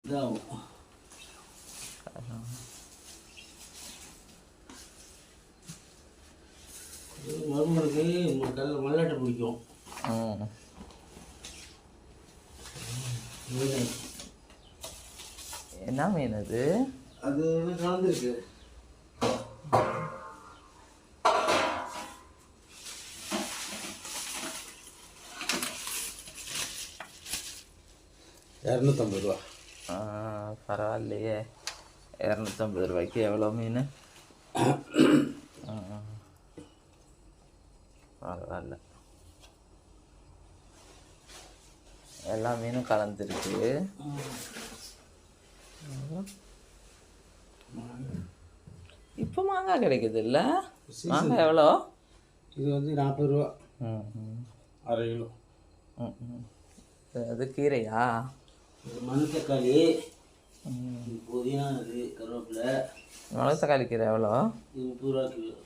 இதாகும். மருமனுக்கு மல்லாட்டை பிடிக்கும். என்ன மீன் அது? அது கலந்துருக்கு. ₹250. பரவாயில்லையே, 250 ரூபாய்க்கு எவ்வளோ மீன்? பரவாயில்ல, எல்லா மீனும் கலந்துருக்கு. இப்போ மாங்காய் கிடைக்குது இல்லை? மாங்காய் எவ்வளோ? இது வந்து ₹40. அரை கிலோ. அது கீரையா? மண் தக்காளி, புதினா, கருவேப்பிலை. மணல் தக்காளி கீரை எவ்வளோ? இது ₹30 கிலோ.